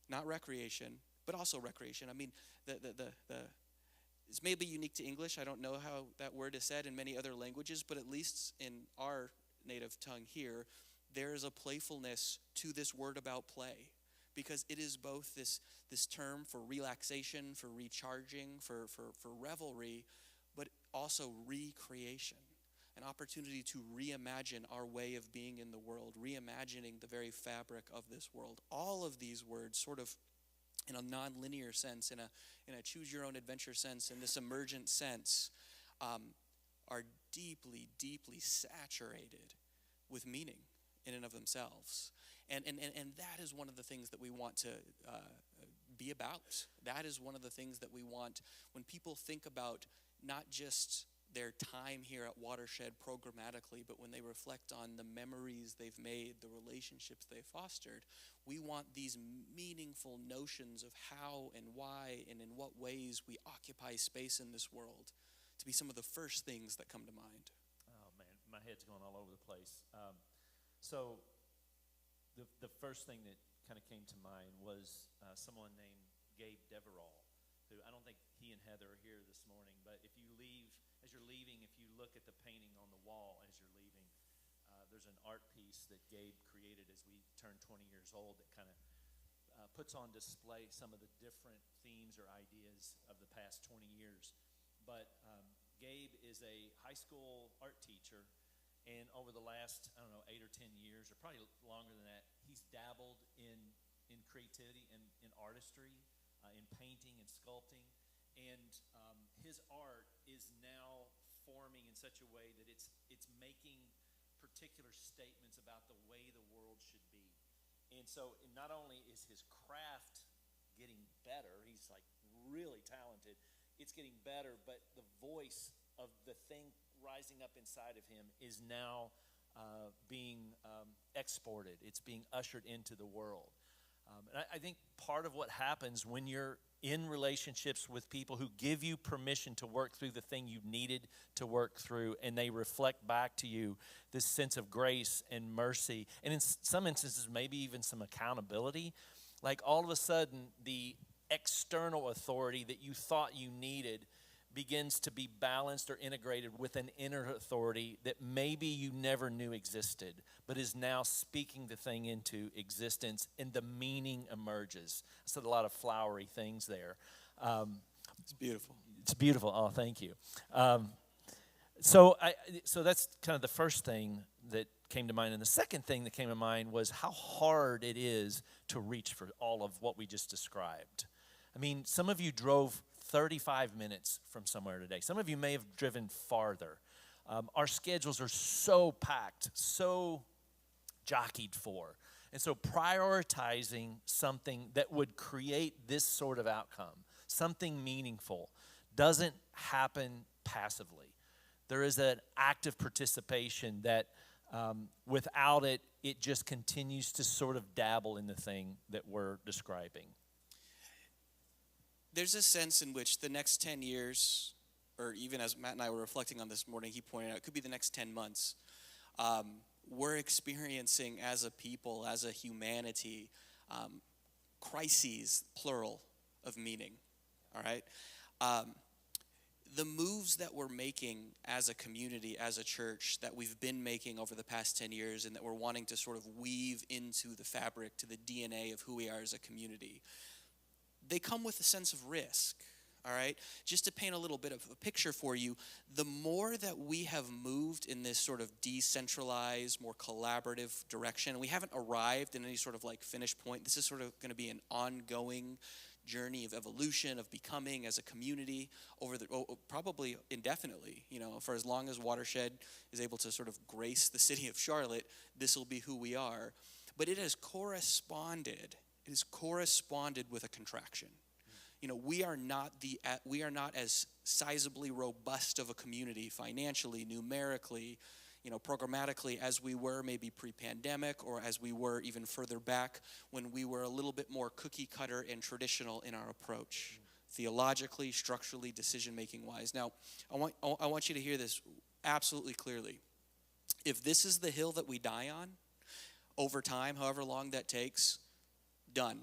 not recreation, but also recreation. I mean, it's maybe unique to English. I don't know how that word is said in many other languages, but at least in our native tongue here, there is a playfulness to this word about play. Because it is both this term for relaxation, for recharging, for revelry, but also recreation. An opportunity to reimagine our way of being in the world, reimagining the very fabric of this world. All of these words sort of in a non-linear sense, in a choose-your-own-adventure sense, in this emergent sense, are deeply, deeply saturated with meaning in and of themselves. And that is one of the things that we want to be about. That is one of the things that we want when people think about not just their time here at Watershed programmatically, but when they reflect on the memories they've made, the relationships they've fostered. We want these meaningful notions of how and why and in what ways we occupy space in this world to be some of the first things that come to mind.
Oh, man, my head's going all over the place. So the first thing that kind of came to mind was someone named Gabe Deverall, who I don't think he and Heather are here this morning, but if you're leaving, if you look at the painting on the wall as you're leaving, there's an art piece that Gabe created as we turned 20 years old that kind of puts on display some of the different themes or ideas of the past 20 years. But Gabe is a high school art teacher, and over the last, 8 or 10 years, or probably longer than that, he's dabbled in creativity and in artistry, in painting and sculpting. And his art is now forming in such a way that it's making particular statements about the way the world should be. And so not only is his craft getting better, he's like really talented, it's getting better, but the voice of the thing rising up inside of him is now being exported. It's being ushered into the world. And I think part of what happens when you're in relationships with people who give you permission to work through the thing you needed to work through, and they reflect back to you this sense of grace and mercy, and in some instances maybe even some accountability, like all of a sudden the external authority that you thought you needed begins to be balanced or integrated with an inner authority that maybe you never knew existed, but is now speaking the thing into existence, and the meaning emerges. I said a lot of flowery things there.
It's beautiful.
It's beautiful. Oh, thank you. So that's kind of the first thing that came to mind. And the second thing that came to mind was how hard it is to reach for all of what we just described. I mean, some of you drove 35 minutes from somewhere today. Some of you may have driven farther. Our schedules are so packed, so jockeyed for. And so prioritizing something that would create this sort of outcome, something meaningful, doesn't happen passively. There is an active participation that without it, it just continues to sort of dabble in the thing that we're describing.
There's a sense in which the next 10 years, or even as Matt and I were reflecting on this morning, he pointed out it could be the next 10 months. We're experiencing as a people, as a humanity, crises, plural, of meaning, all right? The moves that we're making as a community, as a church, that we've been making over the past 10 years and that we're wanting to sort of weave into the fabric, to the DNA of who we are as a community, they come with a sense of risk, all right? Just to paint a little bit of a picture for you, the more that we have moved in this sort of decentralized, more collaborative direction, and we haven't arrived in any sort of like finish point. This is sort of going to be an ongoing journey of evolution, of becoming as a community over the probably indefinitely, for as long as Watershed is able to sort of grace the city of Charlotte, this will be who we are. But it has corresponded with a contraction. We are not as sizably robust of a community financially, numerically, programmatically as we were maybe pre-pandemic, or as we were even further back when we were a little bit more cookie cutter and traditional in our approach, theologically, structurally, decision-making wise. Now, I want you to hear this absolutely clearly. If this is the hill that we die on, over time, however long that takes, done.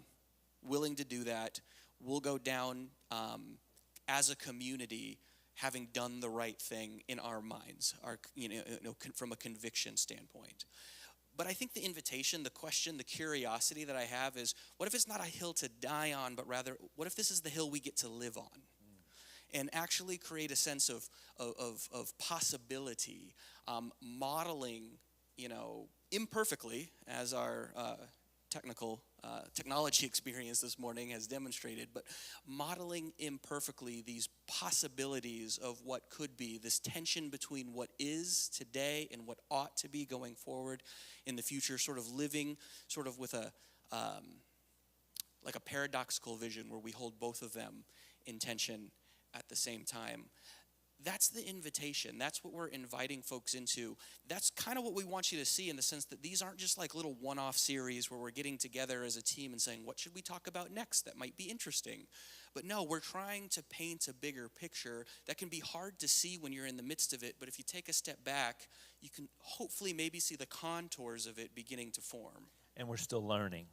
Willing to do that. We'll go down as a community having done the right thing in our minds, from a conviction standpoint. But I think the invitation, the question, the curiosity that I have is, what if it's not a hill to die on, but rather, what if this is the hill we get to live on? And actually create a sense of possibility, modeling, imperfectly, as our technology experience this morning has demonstrated, but modeling imperfectly these possibilities of what could be, this tension between what is today and what ought to be going forward in the future, sort of living sort of with like a paradoxical vision where we hold both of them in tension at the same time. That's the invitation. That's what we're inviting folks into. That's kind of what we want you to see, in the sense that these aren't just like little one-off series where we're getting together as a team and saying, what should we talk about next that might be interesting? But no, we're trying to paint a bigger picture that can be hard to see when you're in the midst of it. But if you take a step back, you can hopefully maybe see the contours of it beginning to form.
And we're still learning.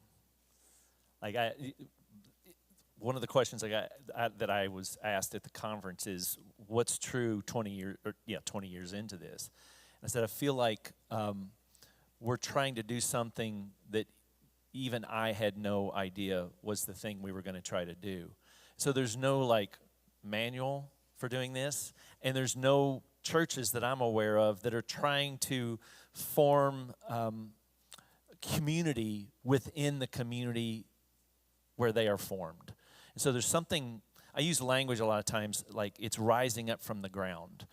One of the questions that I was asked at the conference is, what's true 20 years into this? And I said, I feel like we're trying to do something that even I had no idea was the thing we were going to try to do. So there's no manual for doing this, and there's no churches that I'm aware of that are trying to form community within the community where they are formed. And so there's something, I use language a lot of times like it's rising up from the ground.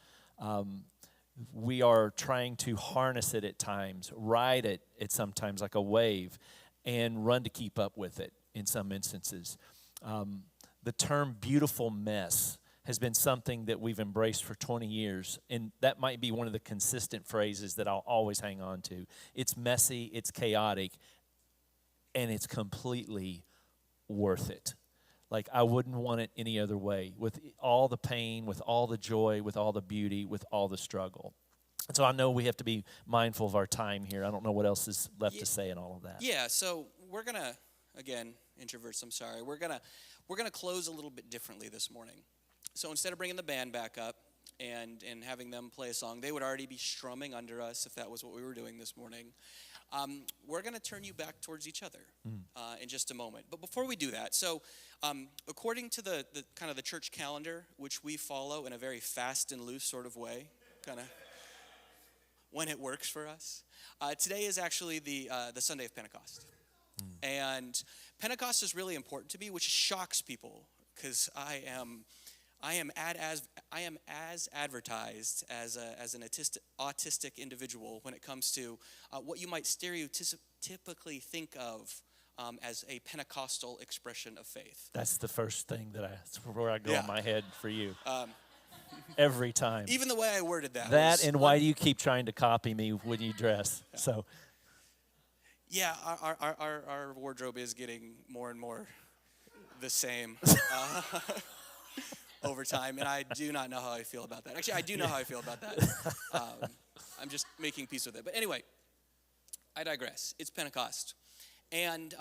We are trying to harness it at times, ride it at sometimes like a wave, and run to keep up with it in some instances. The term beautiful mess has been something that we've embraced for 20 years, and that might be one of the consistent phrases that I'll always hang on to. It's messy, it's chaotic, and it's completely worth it. I wouldn't want it any other way, with all the pain, with all the joy, with all the beauty, with all the struggle. And so I know we have to be mindful of our time here. I don't know what else is left to say in all of that.
Yeah, so we're going to, again, introverts, I'm sorry. We're going to close a little bit differently this morning. So instead of bringing the band back up and having them play a song, they would already be strumming under us if that was what we were doing this morning. We're going to turn you back towards each other in just a moment. But before we do that, so according to the kind of the church calendar, which we follow in a very fast and loose sort of way, kind of when it works for us. Today is actually the Sunday of Pentecost. And Pentecost is really important to me, which shocks people because I am as advertised as an autistic individual when it comes to what you might stereotypically think of as a Pentecostal expression of faith.
That's the first thing that's where I go
Yeah.
in my head for you. Every time.
Even the way I worded that.
That and why do you keep trying to copy me when you dress?
Yeah.
So.
Yeah, our wardrobe is getting more and more the same over time, and I do not know how I feel about that. Actually, I do know how I feel about that. I'm just making peace with it. But anyway, I digress. It's Pentecost, and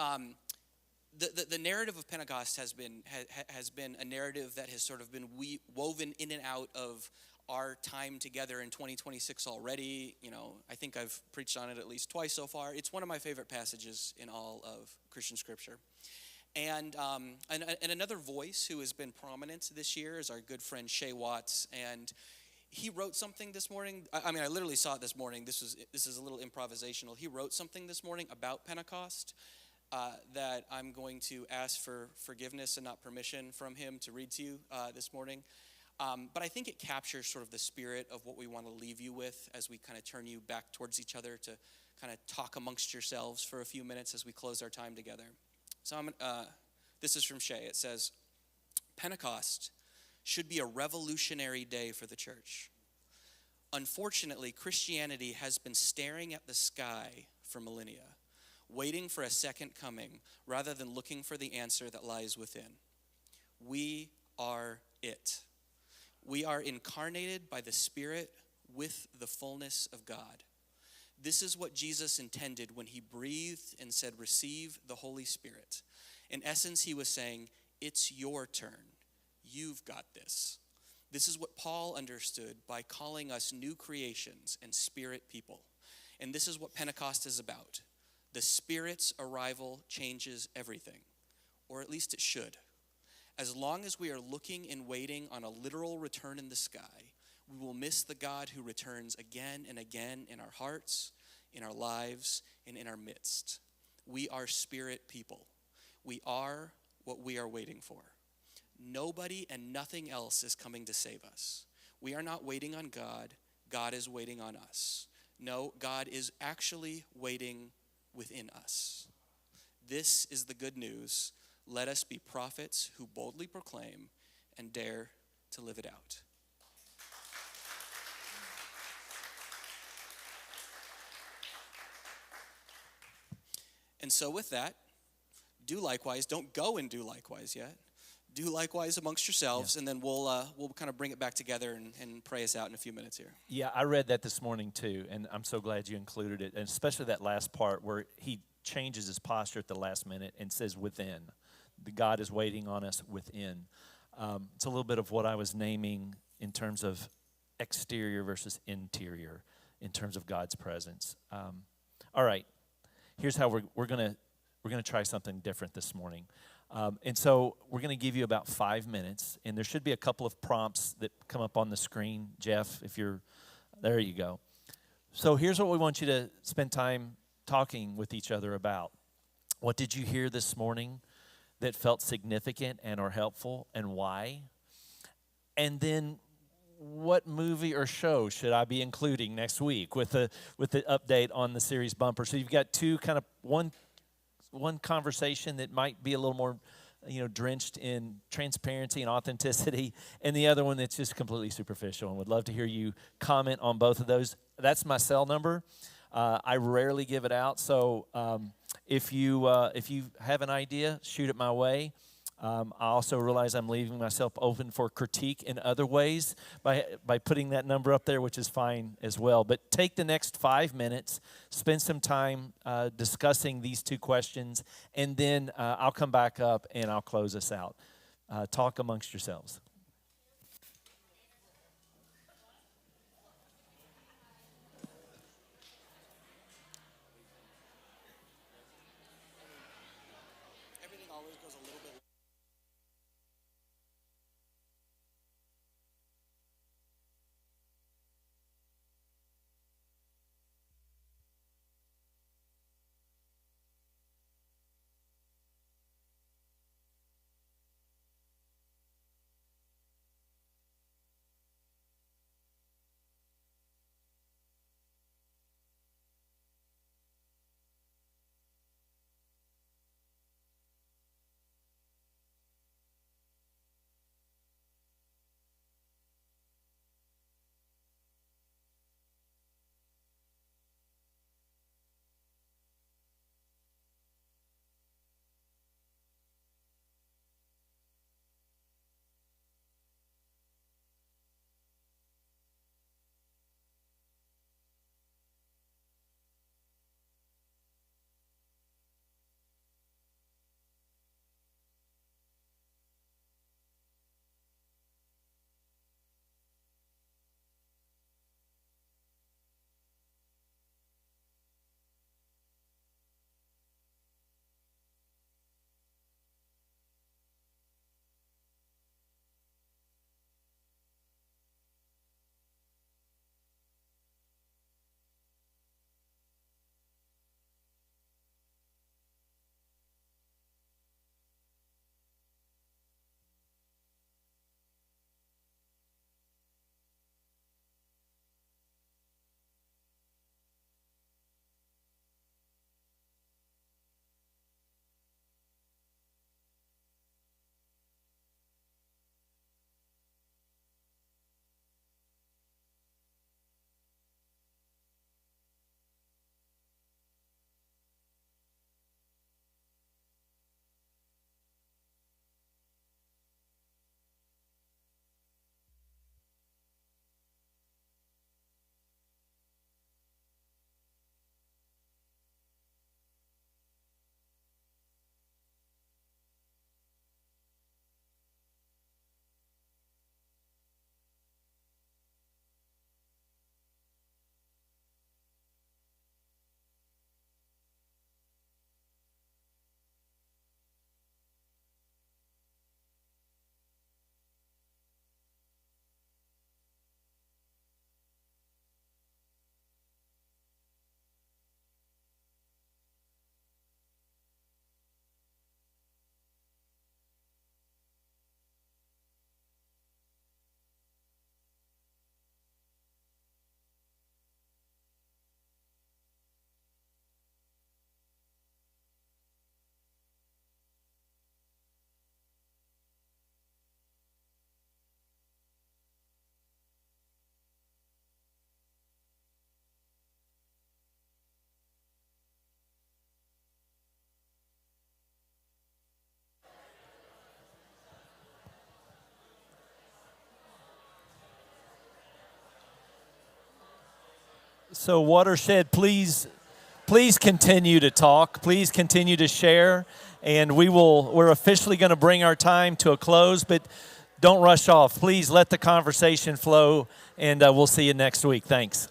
the narrative of Pentecost has been a narrative that has sort of been woven in and out of our time together in 2026 already. You know, I think I've preached on it at least twice so far. It's one of my favorite passages in all of Christian scripture. And another voice who has been prominent this year is our good friend Shay Watts. And he wrote something this morning. I mean, I literally saw it this morning. This is a little improvisational. He wrote something this morning about Pentecost that I'm going to ask for forgiveness and not permission from him to read to you this morning. But I think it captures sort of the spirit of what we want to leave you with as we kind of turn you back towards each other to kind of talk amongst yourselves for a few minutes as we close our time together. So this is from Shay. It says, Pentecost should be a revolutionary day for the church. Unfortunately, Christianity has been staring at the sky for millennia, waiting for a second coming rather than looking for the answer that lies within. We are it. We are incarnated by the Spirit with the fullness of God. This is what Jesus intended when he breathed and said, receive the Holy Spirit. In essence, he was saying, it's your turn. You've got this. This is what Paul understood by calling us new creations and spirit people. And this is what Pentecost is about. The Spirit's arrival changes everything, or at least it should. As long as we are looking and waiting on a literal return in the sky, we will miss the God who returns again and again in our hearts, in our lives, and in our midst. We are spirit people. We are what we are waiting for. Nobody and nothing else is coming to save us. We are not waiting on God. God is waiting on us. No, God is actually waiting within us. This is the good news. Let us be prophets who boldly proclaim and dare to live it out. And so with that, do likewise. Don't go and do likewise yet. Do likewise amongst yourselves, and then we'll kind of bring it back together and pray us out in a few minutes here.
Yeah, I read that this morning too, and I'm so glad you included it, and especially that last part where he changes his posture at the last minute and says within. The God is waiting on us within. It's a little bit of what I was naming in terms of exterior versus interior, in terms of God's presence. All right, here's how we're gonna try something different this morning. And so we're going to give you about 5 minutes, and there should be a couple of prompts that come up on the screen. Jeff, if you're, there you go. So here's what we want you to spend time talking with each other about. What did you hear this morning that felt significant and or helpful, and why? And then what movie or show should I be including next week with the update on the series bumper? So you've got two kind of one conversation that might be a little more, drenched in transparency and authenticity, and the other one that's just completely superficial. And would love to hear you comment on both of those. That's my cell number. I rarely give it out, so if you have an idea, shoot it my way. I also realize I'm leaving myself open for critique in other ways by putting that number up there, which is fine as well. But take the next 5 minutes, spend some time discussing these two questions, and then I'll come back up and I'll close us out. Talk amongst yourselves.
Everything always goes a little bit.
So Watershed, please continue to talk. Please continue to share. And we're officially going to bring our time to a close, but don't rush off. Please let the conversation flow, and we'll see you next week. Thanks.